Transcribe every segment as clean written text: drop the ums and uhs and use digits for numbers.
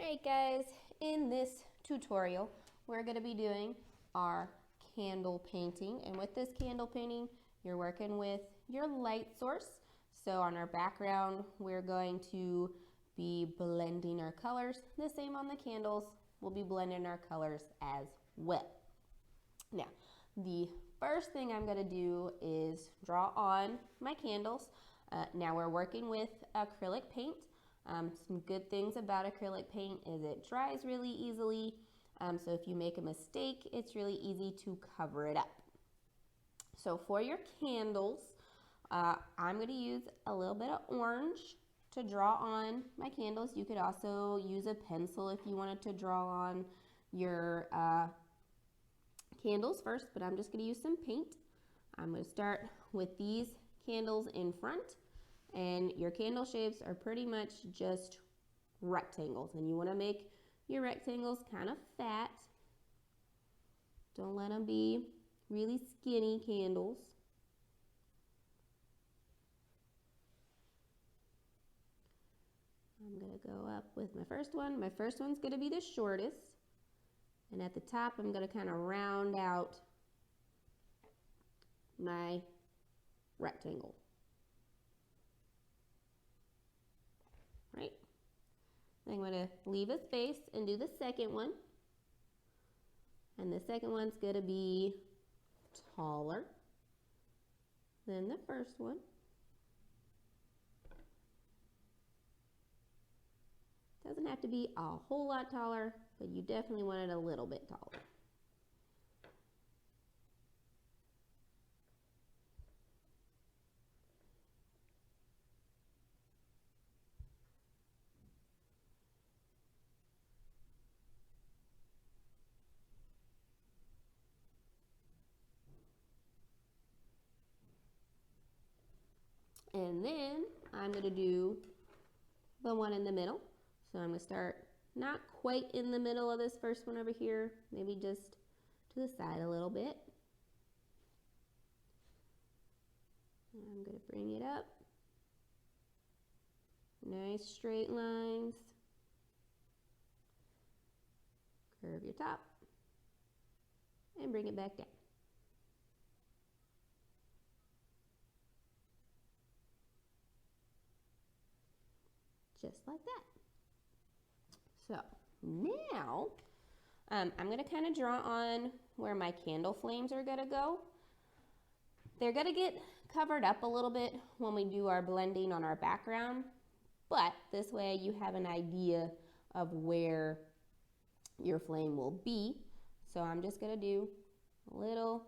Alright guys, in this tutorial we're going to be doing our candle painting, and with this candle painting you're working with your light source. So on our background we're going to be blending our colors. The same on the candles, we'll be blending our colors as well. Now the first thing I'm going to do is draw on my candles. Now we're working with acrylic paint. Some good things about acrylic paint is it dries really easily, so if you make a mistake, it's really easy to cover it up. So for your candles, I'm going to use a little bit of orange to draw on my candles. You could also use a pencil if you wanted to draw on your candles first, but I'm just going to use some paint. I'm going to start with these candles in front. And your candle shapes are pretty much just rectangles, and you want to make your rectangles kind of fat. Don't let them be really skinny candles. I'm going to go up with my first one. My first one's going to be the shortest, and at the top I'm going to kind of round out my rectangle. Right? Then I'm going to leave a space and do the second one. And the second one's going to be taller than the first one. Doesn't have to be a whole lot taller, but you definitely want it a little bit taller. And then I'm going to do the one in the middle. So I'm going to start not quite in the middle of this first one over here, maybe just to the side a little bit. And I'm going to bring it up. Nice straight lines. Curve your top and bring it back down. Just like that. So now I'm going to kind of draw on where my candle flames are going to go. They're going to get covered up a little bit when we do our blending on our background, but this way you have an idea of where your flame will be. So I'm just going to do a little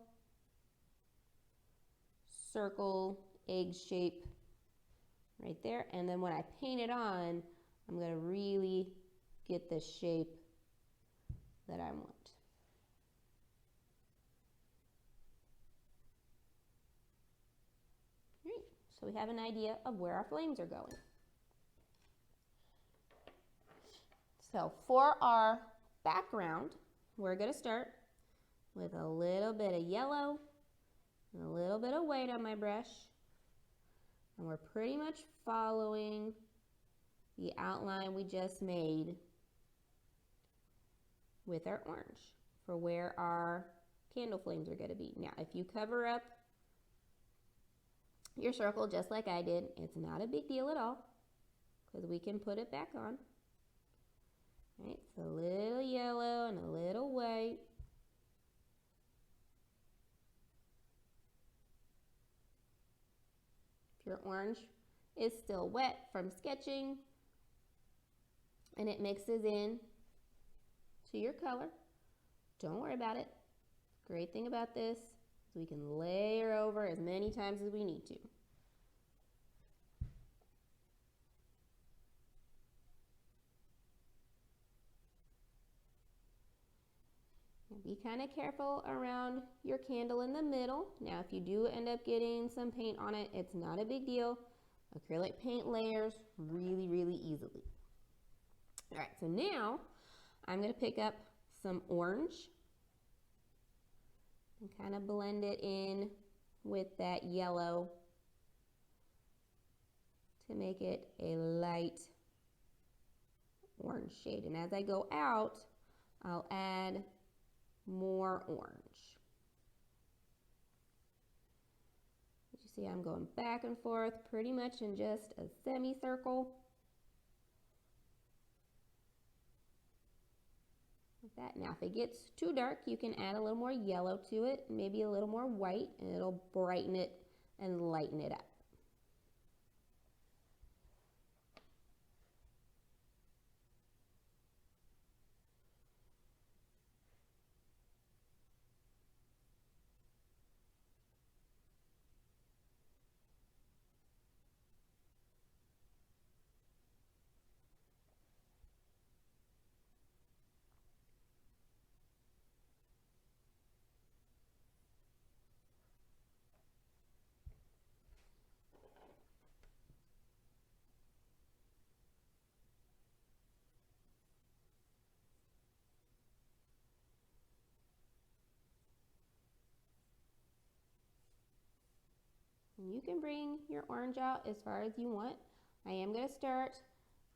circle egg shape right there, and then when I paint it on, I'm going to really get the shape that I want. All right, so we have an idea of where our flames are going. So for our background, we're going to start with a little bit of yellow and a little bit of white on my brush. And we're pretty much following the outline we just made with our orange for where our candle flames are going to be. Now, if you cover up your circle just like I did, it's not a big deal at all because we can put it back on. All right, so a little yellow and a little white. If your orange is still wet from sketching and it mixes in to your color, don't worry about it. Great thing about this is we can layer over as many times as we need to. Be kind of careful around your candle in the middle. Now, if you do end up getting some paint on it, it's not a big deal. Acrylic paint layers really, really easily. All right, so now I'm going to pick up some orange and kind of blend it in with that yellow to make it a light orange shade. And as I go out, I'll add more orange. As you see, I'm going back and forth pretty much in just a semicircle. Like that. Now, if it gets too dark, you can add a little more yellow to it, maybe a little more white, and it'll brighten it and lighten it up. And you can bring your orange out as far as you want. I am going to start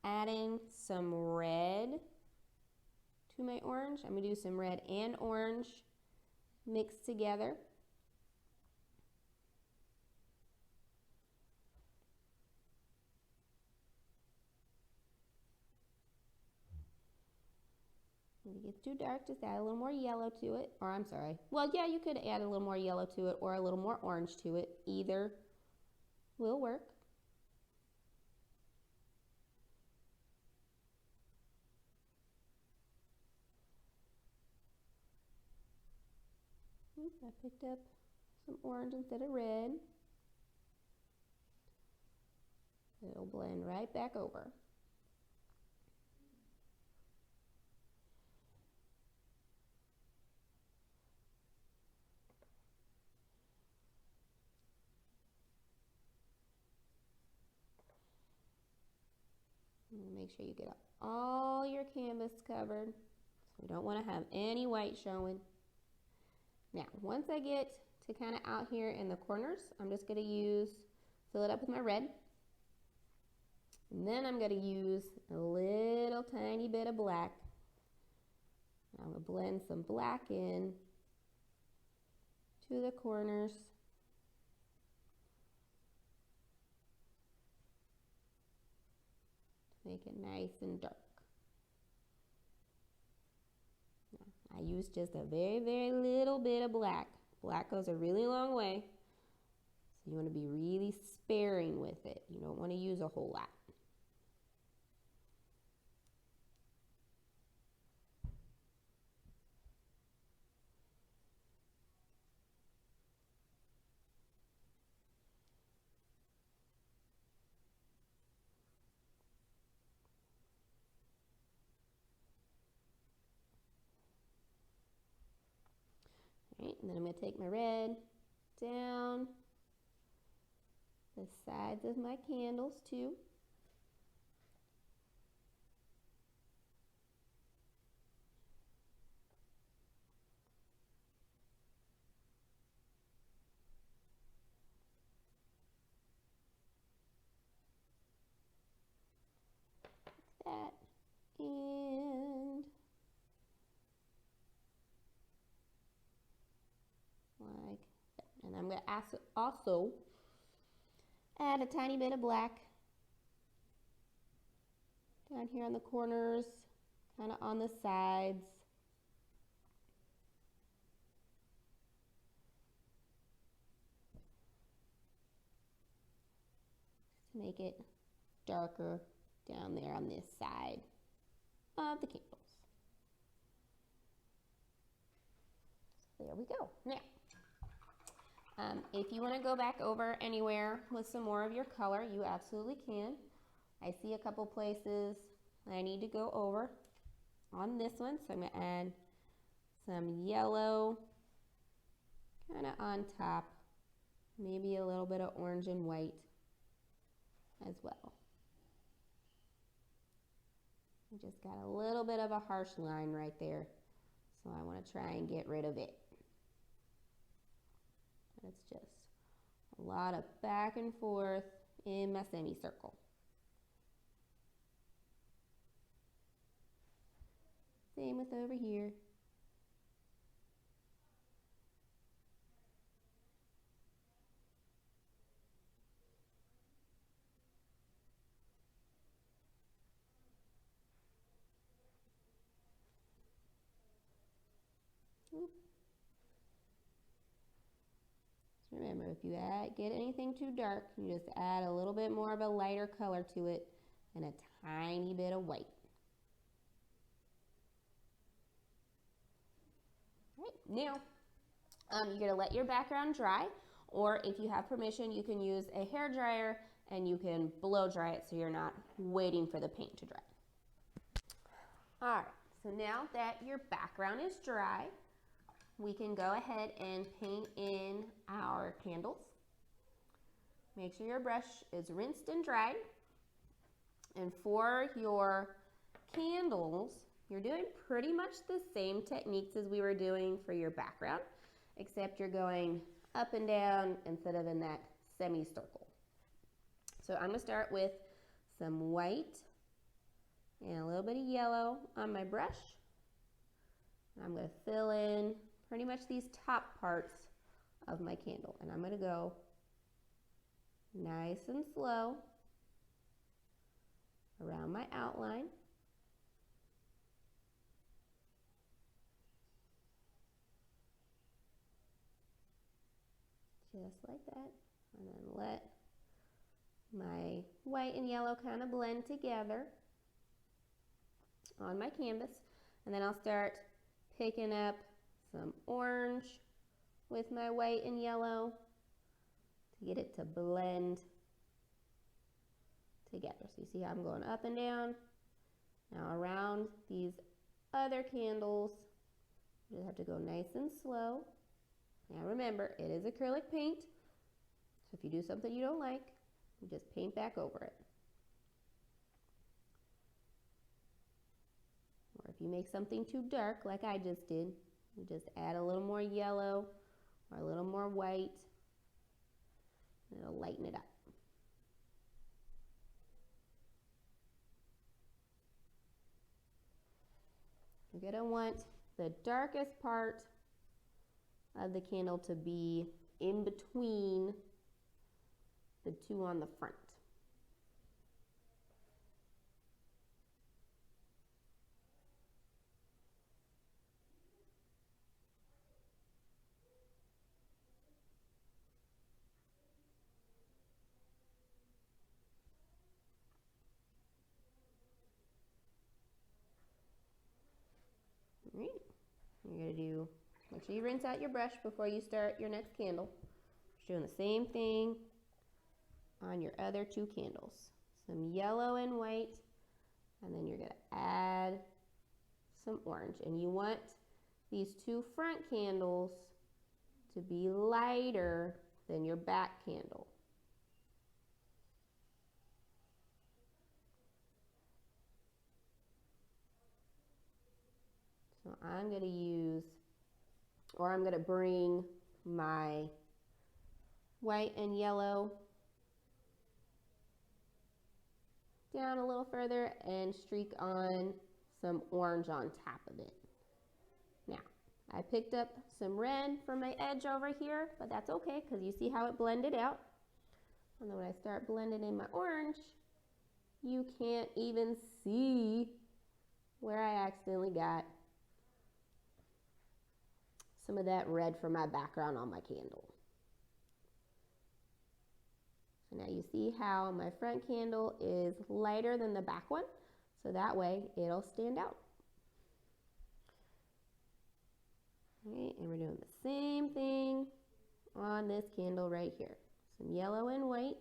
adding some red to my orange. I'm going to do some red and orange mixed together. If it gets too dark, just add a little more yellow to it. Or I'm sorry. Well, yeah, you could add a little more yellow to it or a little more orange to it. Either will work. I picked up some orange instead of red. It'll blend right back over. Make sure you get all your canvas covered. So we don't want to have any white showing. Now, once I get to kind of out here in the corners, I'm just going to fill it up with my red. And then I'm going to use a little tiny bit of black. I'm going to blend some black in to the corners. Make it nice and dark. I use just a very, very little bit of black. Black goes a really long way. So you want to be really sparing with it. You don't want to use a whole lot. Right, and then I'm going to take my red down the sides of my candles too. Like that. And like that. And I'm going to also add a tiny bit of black down here on the corners, kind of on the sides. To make it darker down there on this side of the candles. So there we go. Now, if you want to go back over anywhere with some more of your color, you absolutely can. I see a couple places I need to go over on this one, so I'm going to add some yellow kind of on top, maybe a little bit of orange and white as well. I just got a little bit of a harsh line right there, so I want to try and get rid of it. It's just a lot of back and forth in my semicircle. Same with over here. Remember, if you get anything too dark, you just add a little bit more of a lighter color to it and a tiny bit of white. All right, now you're going to let your background dry, or if you have permission, you can use a hair dryer and you can blow dry it so you're not waiting for the paint to dry. All right, so now that your background is dry, we can go ahead and paint in our candles. Make sure your brush is rinsed and dried. And for your candles, you're doing pretty much the same techniques as we were doing for your background, except you're going up and down instead of in that semicircle. So I'm going to start with some white and a little bit of yellow on my brush. I'm going to fill in pretty much these top parts of my candle, and I'm going to go nice and slow around my outline. Just like that, and then let my white and yellow kind of blend together on my canvas, and then I'll start picking up some orange with my white and yellow to get it to blend together. So you see how I'm going up and down. Now around these other candles, you just have to go nice and slow. Now remember, it is acrylic paint, so if you do something you don't like, you just paint back over it. Or if you make something too dark, like I just did, you just add a little more yellow or a little more white, and it'll lighten it up. You're going to want the darkest part of the candle to be in between the two on the front. All right, you're going to do, make sure you rinse out your brush before you start your next candle. You're doing the same thing on your other two candles. Some yellow and white, and then you're going to add some orange. And you want these two front candles to be lighter than your back candle. So I'm going to use, or I'm going to bring my white and yellow down a little further and streak on some orange on top of it. Now, I picked up some red for my edge over here, but that's okay because you see how it blended out. And then when I start blending in my orange, you can't even see where I accidentally got some of that red from my background on my candle. So now you see how my front candle is lighter than the back one, so that way it'll stand out. All right, and we're doing the same thing on this candle right here. Some yellow and white.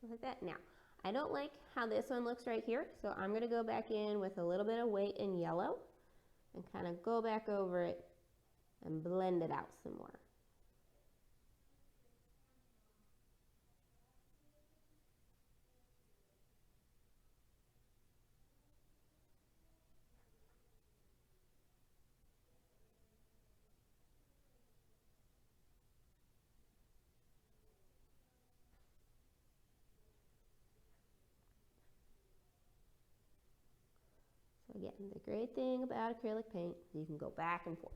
just like that. Now, I don't like how this one looks right here, so I'm gonna go back in with a little bit of white and yellow and kind of go back over it and blend it out some more. So again, the great thing about acrylic paint is you can go back and forth.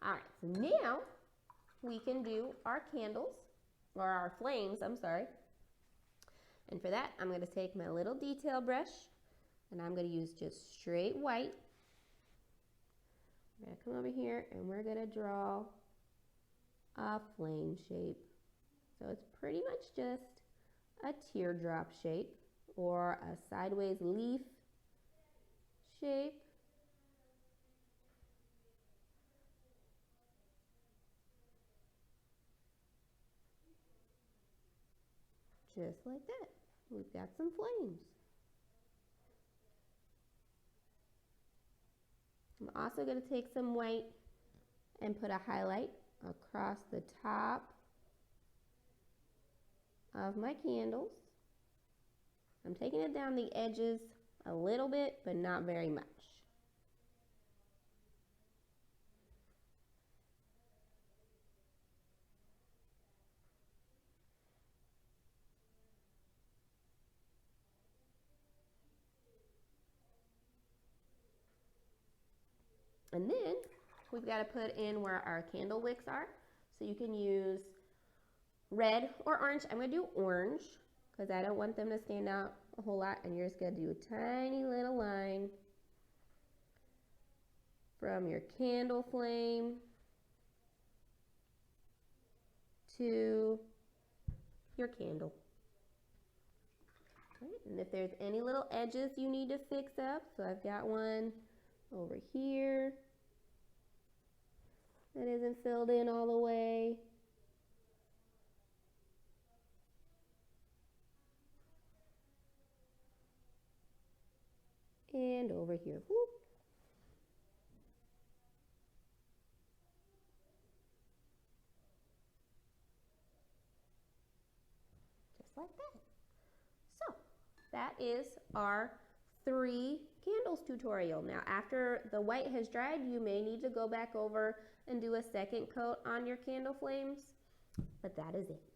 All right, so now we can do our candles, or our flames, I'm sorry. And for that, I'm gonna take my little detail brush and I'm gonna use just straight white. I'm gonna come over here and we're gonna draw a flame shape. So it's pretty much just a teardrop shape or a sideways leaf shape. Just like that. We've got some flames. I'm also going to take some white and put a highlight across the top of my candles. I'm taking it down the edges a little bit, but not very much. And then we've got to put in where our candle wicks are. So you can use red or orange. I'm going to do orange because I don't want them to stand out a whole lot. And you're just going to do a tiny little line from your candle flame to your candle. Okay. And if there's any little edges you need to fix up, so I've got one over here that isn't filled in all the way. And over here. Whoop. Just like that. So that is our 3 candles tutorial. Now after the white has dried, you may need to go back over and do a second coat on your candle flames, but that is it.